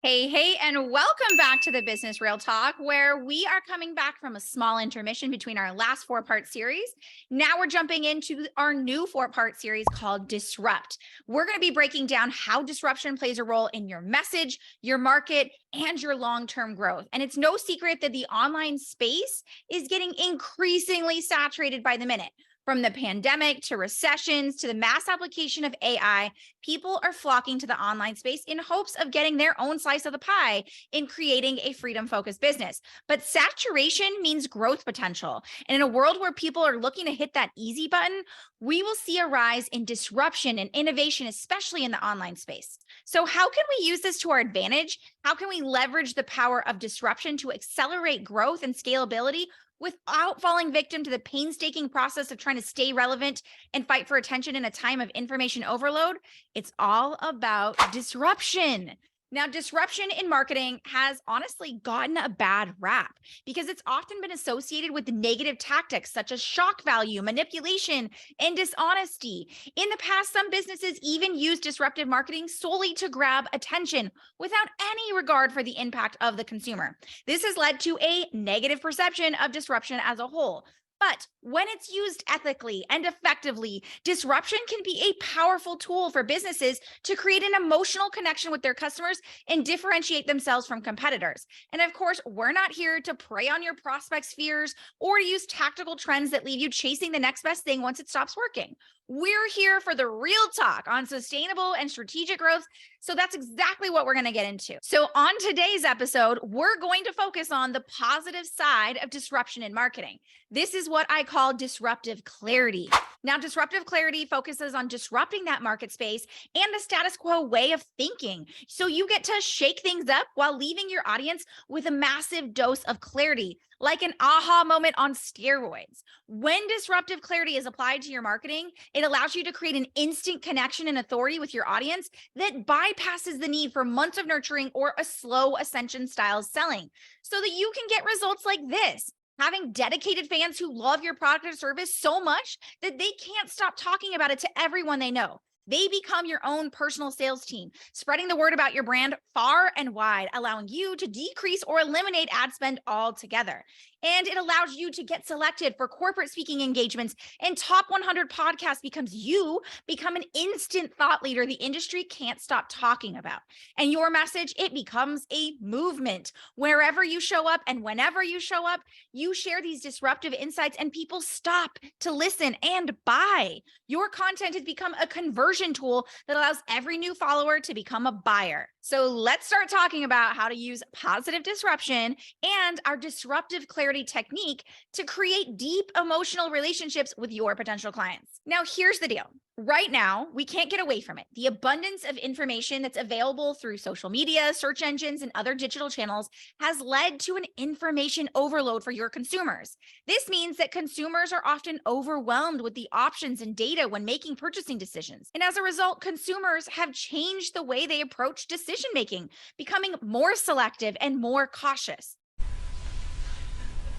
Hey, and welcome back to the Business Real Talk, where we are coming back from a small intermission between our last four-part series. Now we're jumping into our new four-part series called Disrupt. We're going to be breaking down how disruption plays a role in your message, your market, and your long-term growth. And it's no secret that the online space is getting increasingly saturated by the minute. From the pandemic to recessions to the mass application of AI, people are flocking to the online space in hopes of getting their own slice of the pie in creating a freedom-focused business. But saturation means growth potential. And in a world where people are looking to hit that easy button, we will see a rise in disruption and innovation, especially in the online space. So how can we use this to our advantage? How can we leverage the power of disruption to accelerate growth and scalability without falling victim to the painstaking process of trying to stay relevant and fight for attention in a time of information overload? It's all about disruption. Now, disruption in marketing has honestly gotten a bad rap because it's often been associated with negative tactics such as shock value, manipulation, and dishonesty. In the past, some businesses even use disruptive marketing solely to grab attention without any regard for the impact of the consumer. This has led to a negative perception of disruption as a whole. But when it's used ethically and effectively, disruption can be a powerful tool for businesses to create an emotional connection with their customers and differentiate themselves from competitors. And of course, we're not here to prey on your prospects' fears or use tactical trends that leave you chasing the next best thing once it stops working. We're here for the real talk on sustainable and strategic growth. So that's exactly what we're going to get into. So on today's episode, we're going to focus on the positive side of disruption in marketing. This is what I call disruptive clarity. Now, disruptive clarity focuses on disrupting that market space and the status quo way of thinking. So you get to shake things up while leaving your audience with a massive dose of clarity, like an aha moment on steroids. When disruptive clarity is applied to your marketing, it allows you to create an instant connection and authority with your audience that bypasses the need for months of nurturing or a slow ascension style selling, so that you can get results like this. Having dedicated fans who love your product or service so much that they can't stop talking about it to everyone they know. They become your own personal sales team, spreading the word about your brand far and wide, allowing you to decrease or eliminate ad spend altogether. And it allows you to get selected for corporate speaking engagements and top 100 podcasts because you become an instant thought leader the industry can't stop talking about. And your message, it becomes a movement. Wherever you show up and whenever you show up, you share these disruptive insights and people stop to listen and buy. Your content has become a conversion tool that allows every new follower to become a buyer. So let's start talking about how to use positive disruption and our disruptive clarity technique to create deep emotional relationships with your potential clients. Now, here's the deal. Right now, we can't get away from it. The abundance of information that's available through social media, search engines, and other digital channels has led to an information overload for your consumers. This means that consumers are often overwhelmed with the options and data when making purchasing decisions. And as a result, consumers have changed the way they approach decision making, becoming more selective and more cautious.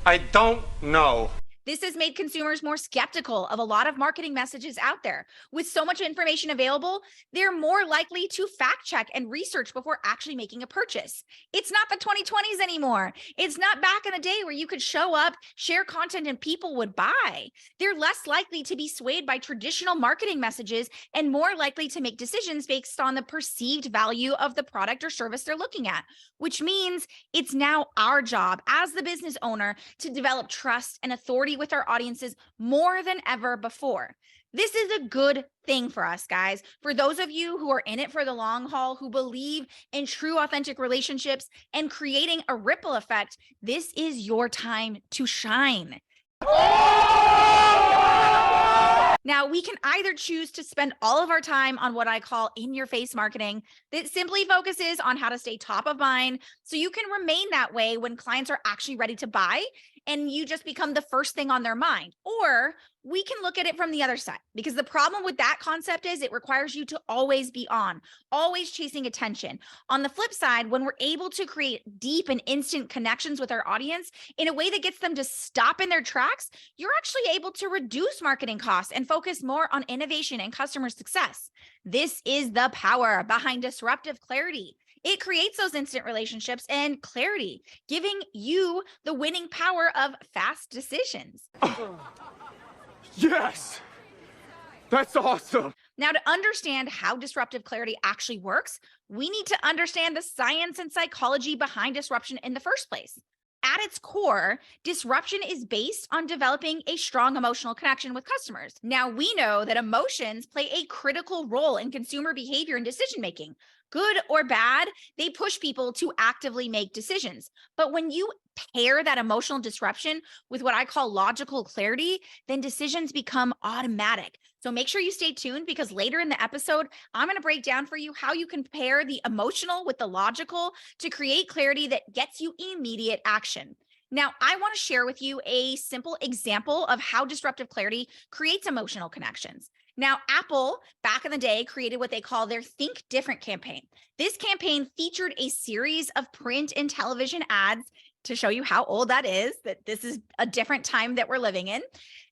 I don't know. This has made consumers more skeptical of a lot of marketing messages out there. With so much information available, they're more likely to fact check and research before actually making a purchase. It's not the 2020s anymore. It's not back in the day where you could show up, share content, and people would buy. They're less likely to be swayed by traditional marketing messages and more likely to make decisions based on the perceived value of the product or service they're looking at, which means it's now our job as the business owner to develop trust and authority with our audiences more than ever before. This is a good thing for us, guys. For those of you who are in it for the long haul, who believe in true, authentic relationships and creating a ripple effect, this is your time to shine. Now, we can either choose to spend all of our time on what I call in-your-face marketing that simply focuses on how to stay top of mind so you can remain that way when clients are actually ready to buy and you just become the first thing on their mind. Or we can look at it from the other side, because the problem with that concept is it requires you to always be on, always chasing attention. On the flip side, when we're able to create deep and instant connections with our audience in a way that gets them to stop in their tracks, you're actually able to reduce marketing costs and focus more on innovation and customer success. This is the power behind disruptive clarity. It creates those instant relationships and clarity, giving you the winning power of fast decisions. Yes! That's awesome! Now, to understand how disruptive clarity actually works, we need to understand the science and psychology behind disruption in the first place. At its core, disruption is based on developing a strong emotional connection with customers. Now, we know that emotions play a critical role in consumer behavior and decision making. Good or bad, they push people to actively make decisions. But when you pair that emotional disruption with what I call logical clarity, then decisions become automatic. So make sure you stay tuned because later in the episode, I'm going to break down for you how you can pair the emotional with the logical to create clarity that gets you immediate action. Now, I want to share with you a simple example of how disruptive clarity creates emotional connections. Now, Apple back in the day created what they call their Think Different campaign. This campaign featured a series of print and television ads to show you how old that is, that this is a different time that we're living in.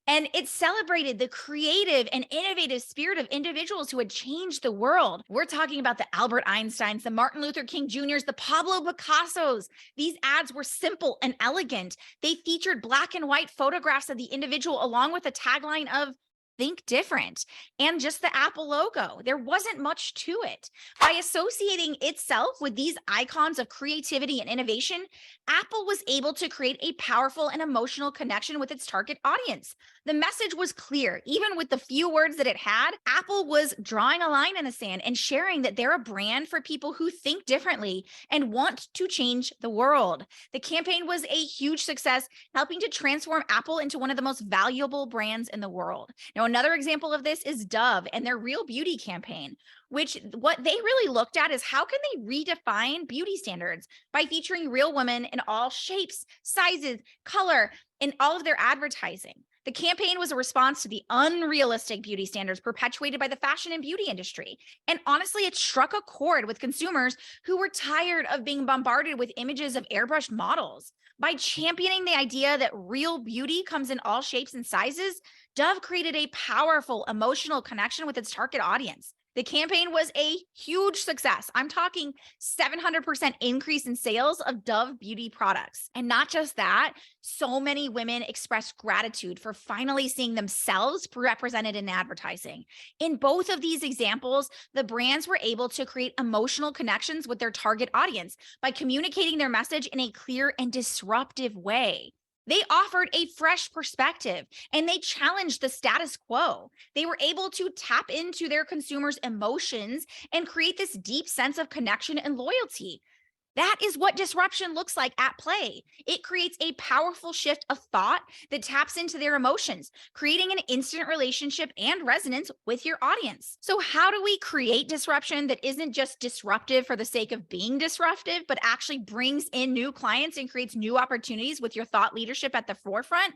And it celebrated the creative and innovative spirit of individuals who had changed the world. We're talking about the Albert Einsteins, the Martin Luther King Jr.'s, the Pablo Picassos. These ads were simple and elegant. They featured black and white photographs of the individual along with a tagline of Think Different and just the Apple logo. There wasn't much to it. By associating itself with these icons of creativity and innovation, Apple was able to create a powerful and emotional connection with its target audience. The message was clear. Even with the few words that it had, Apple was drawing a line in the sand and sharing that they're a brand for people who think differently and want to change the world. The campaign was a huge success, helping to transform Apple into one of the most valuable brands in the world. Now, another example of this is Dove and their Real Beauty campaign, which what they really looked at is how can they redefine beauty standards by featuring real women in all shapes, sizes, color, in all of their advertising. The campaign was a response to the unrealistic beauty standards perpetuated by the fashion and beauty industry. And honestly, it struck a chord with consumers who were tired of being bombarded with images of airbrushed models. By championing the idea that real beauty comes in all shapes and sizes, Dove created a powerful emotional connection with its target audience. The campaign was a huge success. I'm talking 700% increase in sales of Dove beauty products. And not just that, so many women expressed gratitude for finally seeing themselves represented in advertising. In both of these examples, the brands were able to create emotional connections with their target audience by communicating their message in a clear and disruptive way. They offered a fresh perspective and they challenged the status quo. They were able to tap into their consumers' emotions and create this deep sense of connection and loyalty. That is what disruption looks like at play. It creates a powerful shift of thought that taps into their emotions, creating an instant relationship and resonance with your audience. So, how do we create disruption that isn't just disruptive for the sake of being disruptive, but actually brings in new clients and creates new opportunities with your thought leadership at the forefront?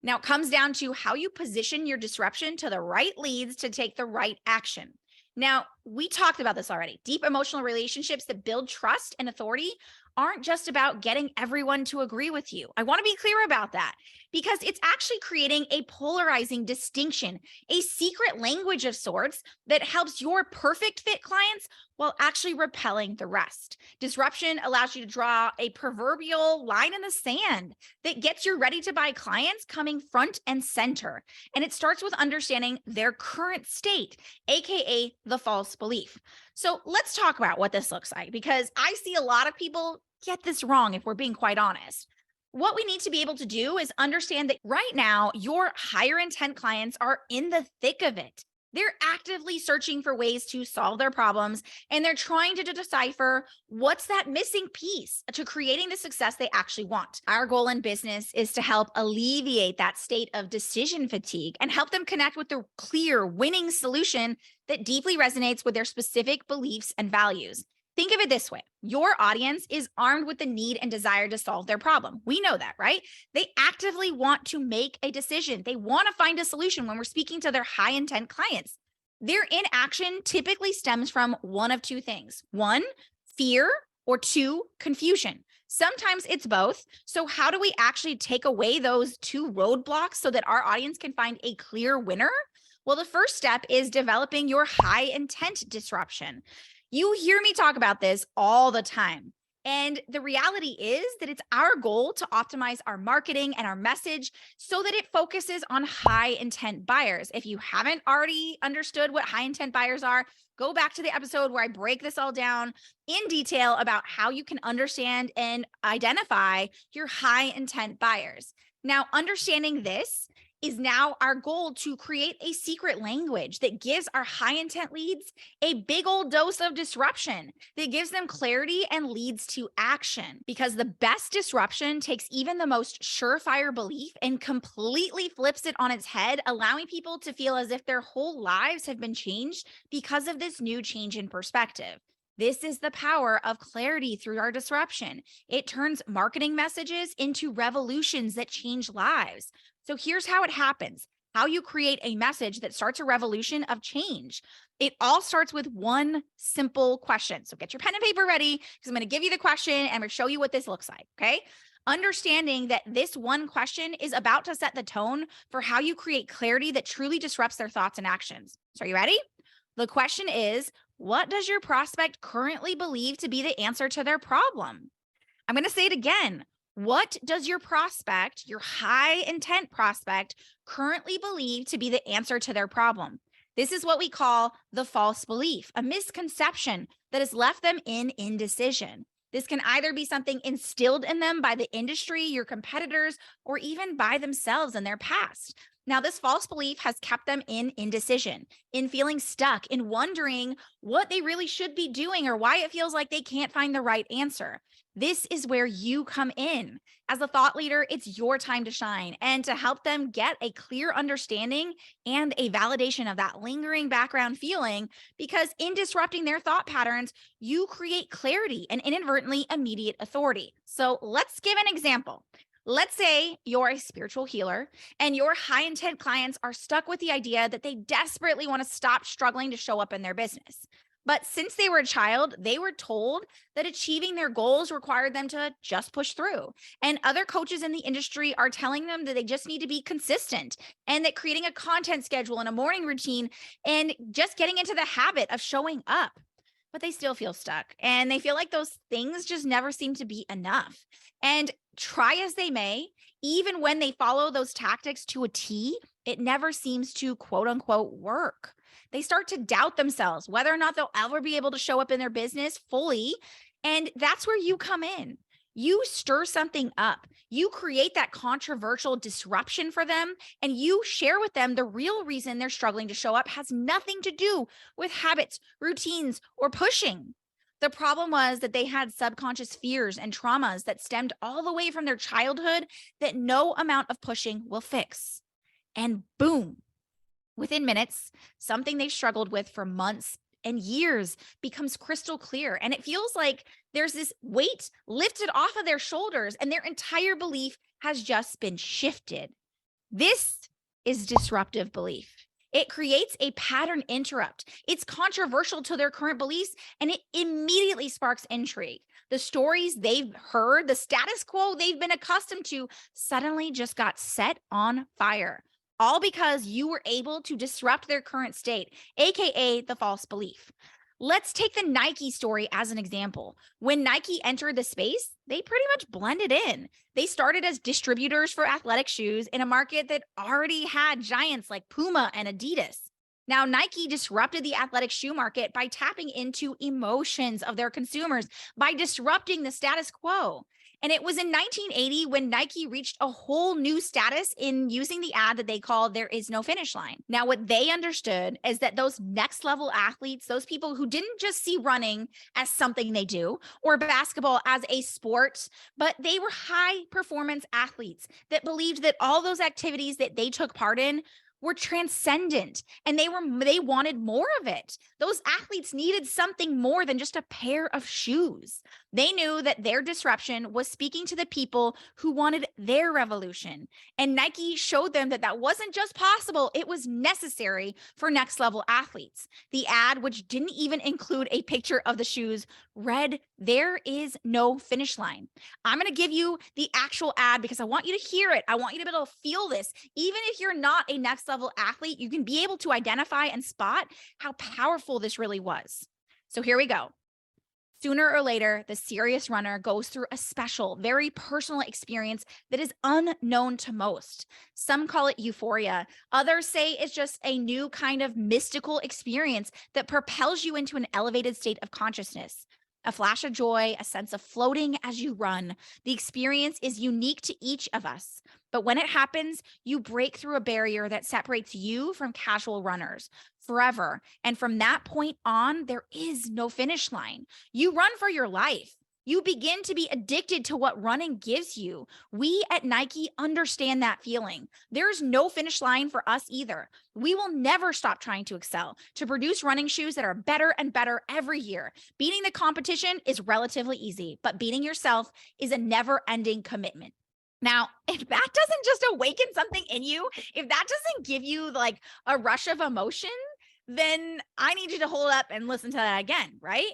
Now, it comes down to how you position your disruption to the right leads to take the right action. Now, we talked about this already. Deep emotional relationships that build trust and authority aren't just about getting everyone to agree with you. I want to be clear about that because it's actually creating a polarizing distinction, a secret language of sorts that helps your perfect fit clients while actually repelling the rest. Disruption allows you to draw a proverbial line in the sand that gets your ready to buy clients coming front and center. And it starts with understanding their current state, AKA the false belief. So let's talk about what this looks like because I see a lot of people get this wrong if we're being quite honest. What we need to be able to do is understand that right now, your higher intent clients are in the thick of it. They're actively searching for ways to solve their problems, and they're trying to decipher what's that missing piece to creating the success they actually want. Our goal in business is to help alleviate that state of decision fatigue and help them connect with the clear winning solution that deeply resonates with their specific beliefs and values. Think of it this way. Your audience is armed with the need and desire to solve their problem. We know that, right? They actively want to make a decision. They want to find a solution when we're speaking to their high intent clients. Their inaction typically stems from one of two things. One, fear, or two, confusion. Sometimes it's both. So how do we actually take away those two roadblocks so that our audience can find a clear winner? Well, the first step is developing your high intent disruption. You hear me talk about this all the time. And the reality is that it's our goal to optimize our marketing and our message so that it focuses on high intent buyers. If you haven't already understood what high intent buyers are, go back to the episode where I break this all down in detail about how you can understand and identify your high intent buyers. Now, understanding this is now our goal to create a secret language that gives our high intent leads a big old dose of disruption that gives them clarity and leads to action. Because the best disruption takes even the most surefire belief and completely flips it on its head, allowing people to feel as if their whole lives have been changed because of this new change in perspective. This is the power of clarity through our disruption. It turns marketing messages into revolutions that change lives. So here's how it happens, how you create a message that starts a revolution of change. It all starts with one simple question. So get your pen and paper ready because I'm going to give you the question and I'm going to show you what this looks like, okay? Understanding that this one question is about to set the tone for how you create clarity that truly disrupts their thoughts and actions. So are you ready? The question is, what does your prospect currently believe to be the answer to their problem? I'm going to say it again. What does your prospect, your high intent prospect, currently believe to be the answer to their problem? This is what we call the false belief, a misconception that has left them in indecision. This can either be something instilled in them by the industry, your competitors, or even by themselves in their past. Now, this false belief has kept them in indecision, in feeling stuck, in wondering what they really should be doing or why it feels like they can't find the right answer. This is where you come in. As a thought leader, it's your time to shine and to help them get a clear understanding and a validation of that lingering background feeling, because in disrupting their thought patterns, you create clarity and inadvertently immediate authority. So let's give an example. Let's say you're a spiritual healer and your high intent clients are stuck with the idea that they desperately want to stop struggling to show up in their business. But since they were a child, they were told that achieving their goals required them to just push through. And other coaches in the industry are telling them that they just need to be consistent and that creating a content schedule and a morning routine and just getting into the habit of showing up. But they still feel stuck and they feel like those things just never seem to be enough. And try as they may, even when they follow those tactics to a T, it never seems to quote unquote work. They start to doubt themselves, whether or not they'll ever be able to show up in their business fully. And that's where you come in. You stir something up. You create that controversial disruption for them, and you share with them the real reason they're struggling to show up has nothing to do with habits, routines, or pushing. The problem was that they had subconscious fears and traumas that stemmed all the way from their childhood that no amount of pushing will fix. And boom, within minutes, something they've struggled with for months and years becomes crystal clear. And it feels like there's this weight lifted off of their shoulders and their entire belief has just been shifted. This is disruptive belief. It creates a pattern interrupt. It's controversial to their current beliefs and it immediately sparks intrigue. The stories they've heard, the status quo they've been accustomed to suddenly just got set on fire. All because you were able to disrupt their current state, AKA the false belief. Let's take the Nike story as an example. When Nike entered the space, they pretty much blended in. They started as distributors for athletic shoes in a market that already had giants like Puma and Adidas. Now, Nike disrupted the athletic shoe market by tapping into emotions of their consumers, by disrupting the status quo. And it was in 1980 when Nike reached a whole new status in using the ad that they called "There is no finish line." Now, what they understood is that those next level athletes, those people who didn't just see running as something they do or basketball as a sport, but they were high performance athletes that believed that all those activities that they took part in were transcendent and they wanted more of it. Those athletes needed something more than just a pair of shoes. They knew that their disruption was speaking to the people who wanted their revolution. And Nike showed them that that wasn't just possible, it was necessary for next level athletes. The ad, which didn't even include a picture of the shoes, read, "There is no finish line." I'm going to give you the actual ad because I want you to hear it. I want you to be able to feel this. Even if you're not a next level athlete, you can be able to identify and spot how powerful this really was. So here we go. Sooner or later, the serious runner goes through a special, very personal experience that is unknown to most. Some call it euphoria. Others say it's just a new kind of mystical experience that propels you into an elevated state of consciousness. A flash of joy, a sense of floating as you run. The experience is unique to each of us. But when it happens, you break through a barrier that separates you from casual runners forever. And from that point on, there is no finish line. You run for your life. You begin to be addicted to what running gives you. We at Nike understand that feeling. There's no finish line for us either. We will never stop trying to excel, to produce running shoes that are better and better every year. Beating the competition is relatively easy, but beating yourself is a never-ending commitment. Now, if that doesn't just awaken something in you, if that doesn't give you like a rush of emotion, then I need you to hold up and listen to that again, right?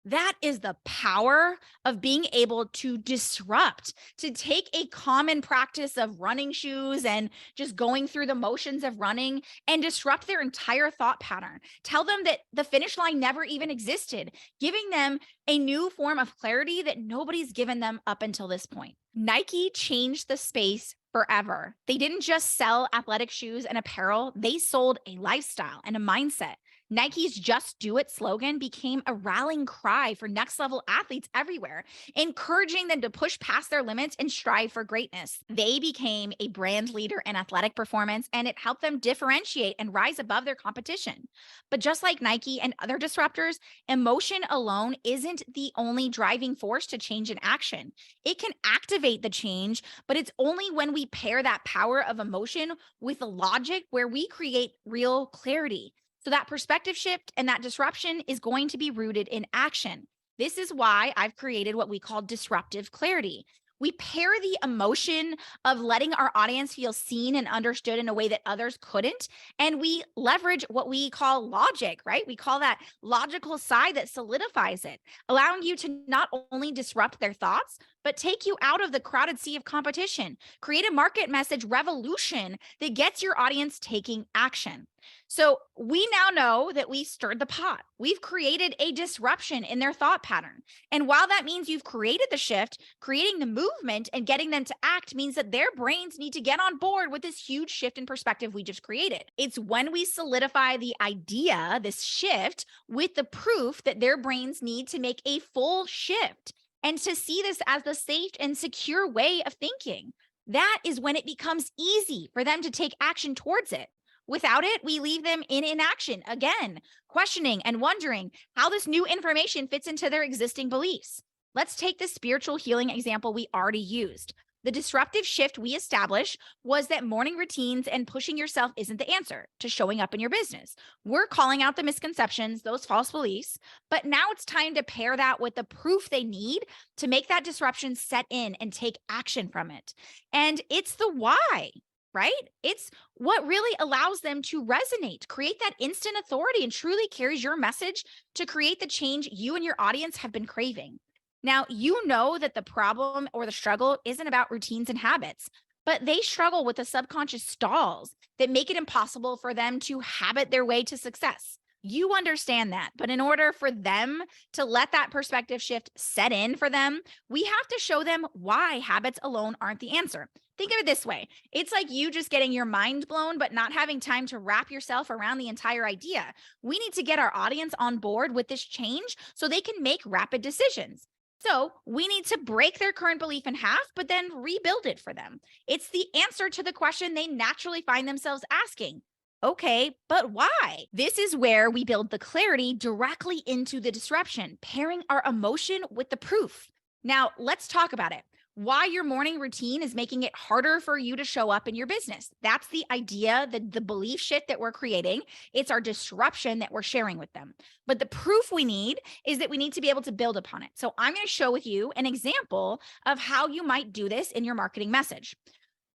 That is the power of being able to disrupt, to take a common practice of running shoes and just going through the motions of running and disrupt their entire thought pattern. Tell them that the finish line never even existed, giving them a new form of clarity that nobody's given them up until this point. Nike changed the space forever. They didn't just sell athletic shoes and apparel, they sold a lifestyle and a mindset. Nike's Just Do It slogan became a rallying cry for next level athletes everywhere, encouraging them to push past their limits and strive for greatness. They became a brand leader in athletic performance, and it helped them differentiate and rise above their competition. But just like Nike and other disruptors, emotion alone isn't the only driving force to change in action. It can activate the change, but it's only when we pair that power of emotion with logic where we create real clarity. So that perspective shift and that disruption is going to be rooted in action. This is why I've created what we call disruptive clarity. We pair the emotion of letting our audience feel seen and understood in a way that others couldn't. And we leverage what we call logic, right? We call that logical side that solidifies it, allowing you to not only disrupt their thoughts, but take you out of the crowded sea of competition. Create a market message revolution that gets your audience taking action. So we now know that we stirred the pot. We've created a disruption in their thought pattern. And while that means you've created the shift, creating the movement and getting them to act means that their brains need to get on board with this huge shift in perspective we just created. It's when we solidify the idea, this shift, with the proof that their brains need to make a full shift and to see this as the safe and secure way of thinking. That is when it becomes easy for them to take action towards it. Without it, we leave them in inaction, again, questioning and wondering how this new information fits into their existing beliefs. Let's take the spiritual healing example we already used. The disruptive shift we established was that morning routines and pushing yourself isn't the answer to showing up in your business. We're calling out the misconceptions, those false beliefs, but now it's time to pair that with the proof they need to make that disruption set in and take action from it. And it's the why. Right? It's what really allows them to resonate, create that instant authority, and truly carries your message to create the change you and your audience have been craving. Now, you know that the problem or the struggle isn't about routines and habits, but they struggle with the subconscious stalls that make it impossible for them to habit their way to success. You understand that, but in order for them to let that perspective shift set in for them, we have to show them why habits alone aren't the answer. Think of it this way. It's like you just getting your mind blown, but not having time to wrap yourself around the entire idea. We need to get our audience on board with this change so they can make rapid decisions. So we need to break their current belief in half, but then rebuild it for them. It's the answer to the question they naturally find themselves asking. Okay, but why? This is where we build the clarity directly into the disruption, pairing our emotion with the proof. Now, let's talk about it. Why your morning routine is making it harder for you to show up in your business. That's the idea, the belief shift that we're creating. It's our disruption that we're sharing with them. But the proof we need is that we need to be able to build upon it. So I'm going to show with you an example of how you might do this in your marketing message.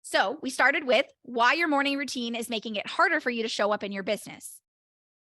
So we started with why your morning routine is making it harder for you to show up in your business.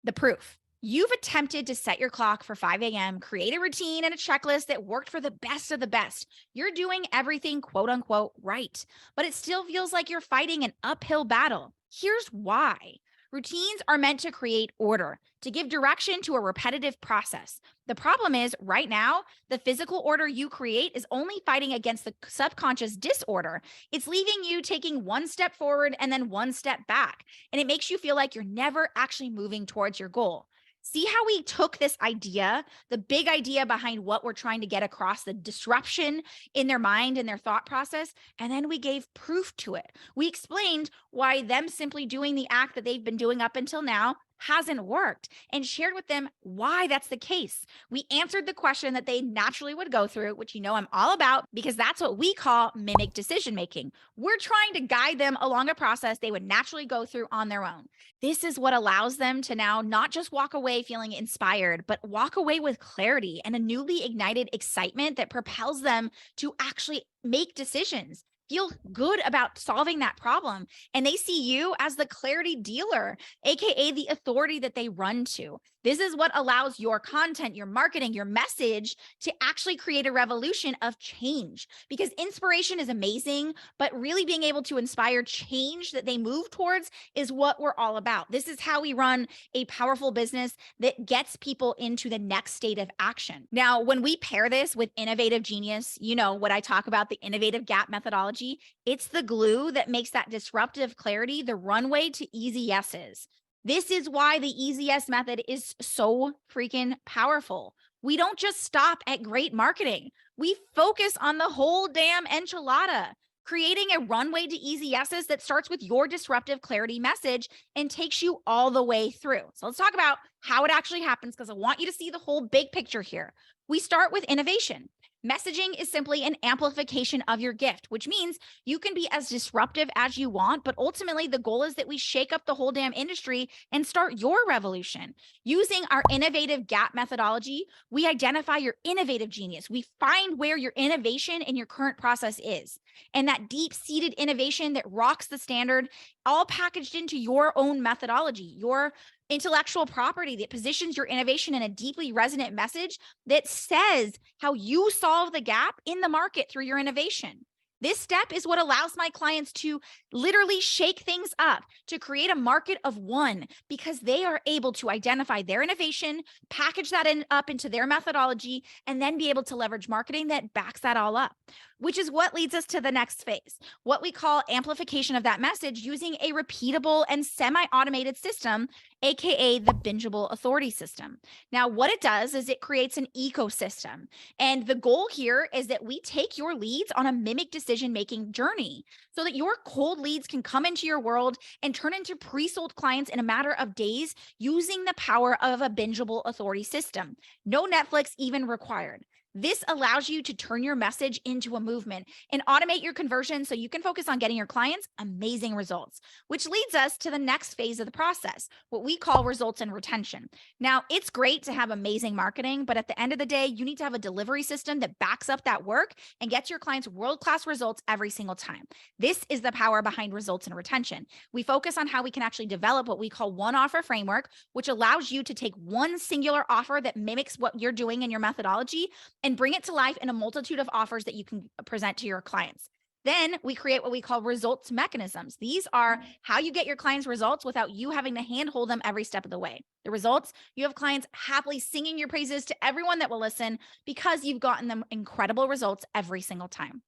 The proof. You've attempted to set your clock for 5 a.m., create a routine and a checklist that worked for the best of the best. You're doing everything quote unquote right, but it still feels like you're fighting an uphill battle. Here's why. Routines are meant to create order, to give direction to a repetitive process. The problem is, right now, the physical order you create is only fighting against the subconscious disorder. It's leaving you taking one step forward and then one step back. And it makes you feel like you're never actually moving towards your goal. See how we took this idea, the big idea behind what we're trying to get across, the disruption in their mind and their thought process, and then we gave proof to it. We explained why them simply doing the act that they've been doing up until now hasn't worked and shared with them why that's the case. We answered the question that they naturally would go through, which I'm all about because that's what we call mimic decision making. We're trying to guide them along a process they would naturally go through on their own. This is what allows them to now not just walk away feeling inspired, but walk away with clarity and a newly ignited excitement that propels them to actually make decisions, feel good about solving that problem. And they see you as the clarity dealer, AKA the authority that they run to. This is what allows your content, your marketing, your message to actually create a revolution of change, because inspiration is amazing, but really being able to inspire change that they move towards is what we're all about. This is how we run a powerful business that gets people into the next state of action. Now, when we pair this with innovative genius, what I talk about, the innovative gap methodology, it's the glue that makes that disruptive clarity the runway to easy yeses. This is why the easy yes method is so freaking powerful. We don't just stop at great marketing. We focus on the whole damn enchilada, creating a runway to easy yeses that starts with your disruptive clarity message and takes you all the way through. So let's talk about how it actually happens, because I want you to see the whole big picture here. We start with innovation. Messaging is simply an amplification of your gift, which means you can be as disruptive as you want, but ultimately the goal is that we shake up the whole damn industry and start your revolution. Using our innovative gap methodology, we identify your innovative genius. We find where your innovation in your current process is. And that deep-seated innovation that rocks the standard, all packaged into your own methodology, your intellectual property that positions your innovation in a deeply resonant message that says how you solve the gap in the market through your innovation. This step is what allows my clients to literally shake things up, to create a market of one, because they are able to identify their innovation, package that up into their methodology, and then be able to leverage marketing that backs that all up, which is what leads us to the next phase, what we call amplification of that message using a repeatable and semi-automated system, AKA the bingeable authority system. Now, what it does is it creates an ecosystem. And the goal here is that we take your leads on a mimic decision-making journey so that your cold leads can come into your world and turn into pre-sold clients in a matter of days using the power of a bingeable authority system. No Netflix even required. This allows you to turn your message into a movement and automate your conversion so you can focus on getting your clients amazing results, which leads us to the next phase of the process, what we call results and retention. Now, it's great to have amazing marketing, but at the end of the day, you need to have a delivery system that backs up that work and gets your clients world-class results every single time. This is the power behind results and retention. We focus on how we can actually develop what we call one offer framework, which allows you to take one singular offer that mimics what you're doing in your methodology and bring it to life in a multitude of offers that you can present to your clients. Then we create what we call results mechanisms. These are how you get your clients results without you having to handhold them every step of the way. The results, you have clients happily singing your praises to everyone that will listen because you've gotten them incredible results every single time.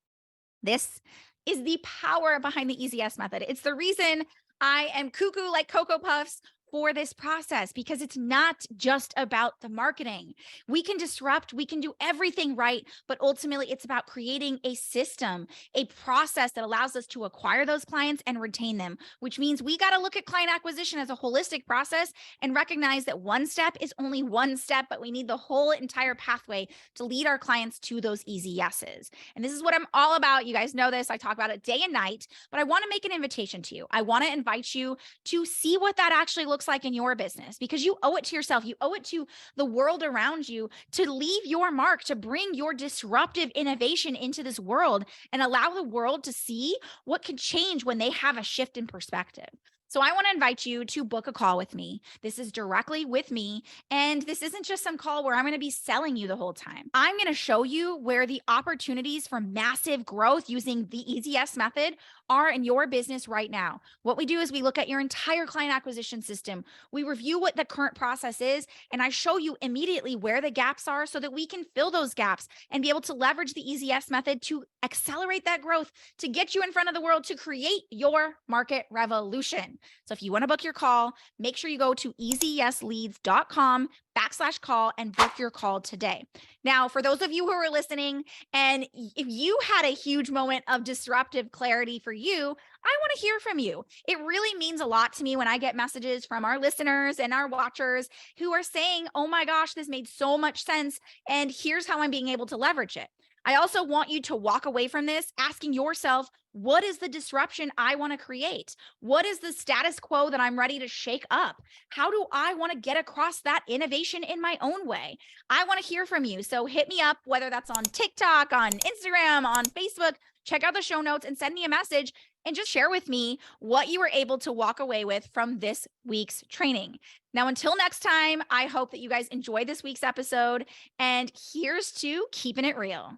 This is the power behind the Easy Yes method. It's the reason I am cuckoo like Cocoa Puffs for this process, because it's not just about the marketing. We can disrupt, we can do everything right, but ultimately it's about creating a system, a process that allows us to acquire those clients and retain them, which means we got to look at client acquisition as a holistic process and recognize that one step is only one step, but we need the whole entire pathway to lead our clients to those easy yeses. And this is what I'm all about. You guys know this. I talk about it day and night, but I want to make an invitation to you. I want to invite you to see what that actually looks like in your business, because you owe it to yourself. You owe it to the world around you to leave your mark, to bring your disruptive innovation into this world and allow the world to see what can change when they have a shift in perspective. So I want to invite you to book a call with me. This is directly with me. And this isn't just some call where I'm going to be selling you the whole time. I'm going to show you where the opportunities for massive growth using the EasyS method are in your business right now. What we do is we look at your entire client acquisition system. We review what the current process is, and I show you immediately where the gaps are so that we can fill those gaps and be able to leverage the EasyS method to accelerate that growth, to get you in front of the world, to create your market revolution. So if you want to book your call, make sure you go to easyyesleads.com/call and book your call today. Now, for those of you who are listening, and if you had a huge moment of disruptive clarity for you, I want to hear from you. It really means a lot to me when I get messages from our listeners and our watchers who are saying, oh my gosh, this made so much sense, and here's how I'm being able to leverage it. I also want you to walk away from this asking yourself, what is the disruption I want to create? What is the status quo that I'm ready to shake up? How do I want to get across that innovation in my own way? I want to hear from you. So hit me up, whether that's on TikTok, on Instagram, on Facebook. Check out the show notes and send me a message and just share with me what you were able to walk away with from this week's training. Now, until next time, I hope that you guys enjoyed this week's episode, and here's to keeping it real.